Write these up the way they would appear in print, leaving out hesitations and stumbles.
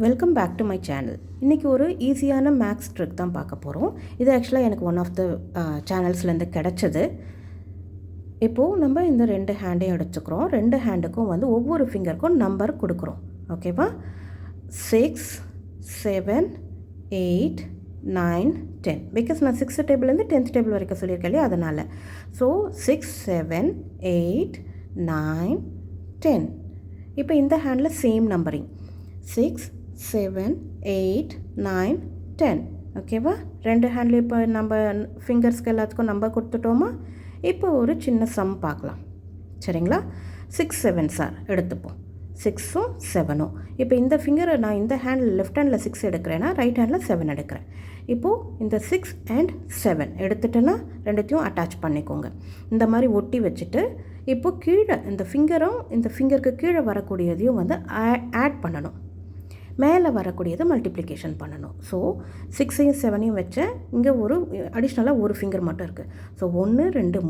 Welcome back to my channel. இன்றைக்கி ஒரு ஈஸியான மேக்ஸ் ட்ரிக் தான் பார்க்க போகிறோம். இது ஆக்சுவலாக எனக்கு ஒன் ஆஃப் த சேனல்ஸ்லேருந்து கிடச்சது. இப்போது நம்ம இந்த ரெண்டு ஹேண்டையும் எடுத்துக்கிறோம். ரெண்டு ஹேண்டுக்கும் வந்து ஒவ்வொரு ஃபிங்கருக்கும் நம்பர் கொடுக்குறோம். ஓகேவா? 6, 7, 8, 9, 10. பிகாஸ் நான் 6th டேபிள்லேருந்து 10th டேபிள் வரைக்கும் சொல்லியிருக்கேன் இல்லையா, அதனால். ஸோ 6, 7, 8, 9, 10. இப்போ இந்த ஹேண்டில் சேம் நம்பரிங் 6, 7, 8, 9, 10. ஓகேவா? ரெண்டு ஹேண்டில் இப்போ நம்ம ஃபிங்கர்ஸ்க்கு எல்லாத்துக்கும் நம்பர் கொடுத்துட்டோமா? இப்போ ஒரு சின்ன சம் பார்க்கலாம். சரிங்களா? 6 7 சார் எடுத்துப்போம். 6ம் 7ம். இப்போ இந்த ஃபிங்கரை நான் இந்த ஹேண்டில் லெஃப்ட் ஹேண்டில் 6 எடுக்கிறேன்னா ரைட் ஹேண்டில் 7 எடுக்கிறேன். இப்போது இந்த 6 and 7 எடுத்துட்டேன்னா ரெண்டுத்தையும் அட்டாச் பண்ணிக்கோங்க. இந்த மாதிரி ஒட்டி வச்சுட்டு இப்போது கீழே இந்த ஃபிங்கரும் இந்த ஃபிங்கருக்கு கீழே வரக்கூடியதையும் வந்து ஆட் பண்ணணும். மேலே வரக்கூடியதை மல்டிப்ளிகேஷன் பண்ணணும். ஸோ 6ஐயும் 7ஐயும் வச்சேன். இங்கே ஒரு அடிஷ்னலாக ஒரு ஃபிங்கர் மட்டும் இருக்குது. So 1 2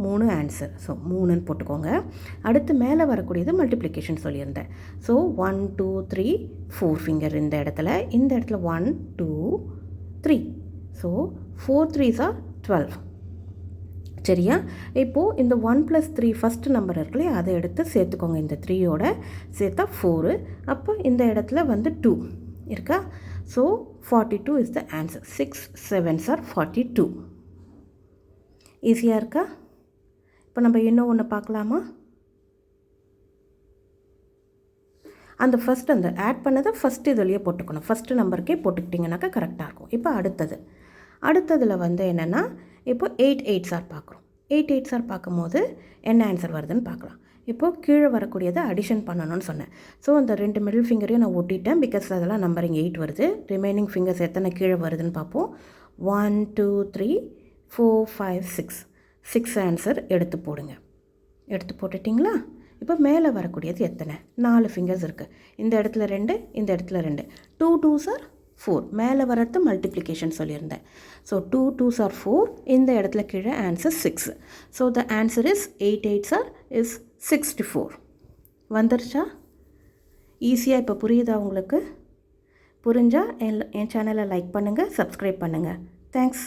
3 answer. ஸோ 3ன்னு போட்டுக்கோங்க. அடுத்து மேலே வரக்கூடியது மல்டிப்ளிகேஷன் சொல்லியிருந்தேன். ஸோ 1 2 3 4 ஃபிங்கர் இந்த இடத்துல 1 2 3. So 4 3s are 12. சரியா? இப்போது இந்த 1 + 3 ஃபஸ்ட்டு நம்பர் இருக்குல்லையே, அதை எடுத்து சேர்த்துக்கோங்க. இந்த 3யோட சேர்த்தா 4. அப்போ இந்த இடத்துல வந்து 2 இருக்கா? So 42 is the answer. 6 7s are 42. ஈஸியாக இருக்கா? இப்போ நம்ம இன்னும் ஒன்று பார்க்கலாமா? அந்த ஆட் பண்ணதை ஃபஸ்ட்டு இதுலேயே போட்டுக்கணும். ஃபஸ்ட்டு நம்பருக்கே போட்டுக்கிட்டிங்கனாக்கா கரெக்டாக இருக்கும். இப்போ அடுத்ததில் வந்து என்னென்னா, இப்போ 8 8s are பார்க்குறோம். 8 8s are பார்க்கும்போது என்ன ஆன்சர் வருதுன்னு பார்க்கலாம். இப்போது கீழே வரக்கூடியதை அடிஷன் பண்ணணும்னு சொன்னேன். ஸோ அந்த ரெண்டு மிடில் ஃபிங்கரையும் நான் ஒட்டிட்டேன். பிகாஸ் அதெல்லாம் நம்பரிங் 8 வருது. ரிமைனிங் ஃபிங்கர்ஸ் எத்தனை கீழே வருதுன்னு பார்ப்போம். 1 2 3 4 5 6. 6 ஆன்சர் எடுத்து போடுங்க. எடுத்து போட்டுட்டிங்களா? இப்போ மேலே வரக்கூடியது எத்தனை? 4 ஃபிங்கர்ஸ் இருக்குது. இந்த இடத்துல 2, இந்த இடத்துல 2. 2 2s are 4. மேலே வரது மல்டிப்ளிகேஷன் சொல்லியிருந்தேன். So 2 2s are 4. இந்த இடத்துல கீழே answer 6. So the answer is 8 8s are is 64. வந்துருச்சா? ஈஸியாக இப்போ புரியுதா உங்களுக்கு? புரிஞ்சால் என் சேனலை லைக் பண்ணுங்கள், சப்ஸ்கிரைப் பண்ணுங்கள். தேங்க்ஸ்.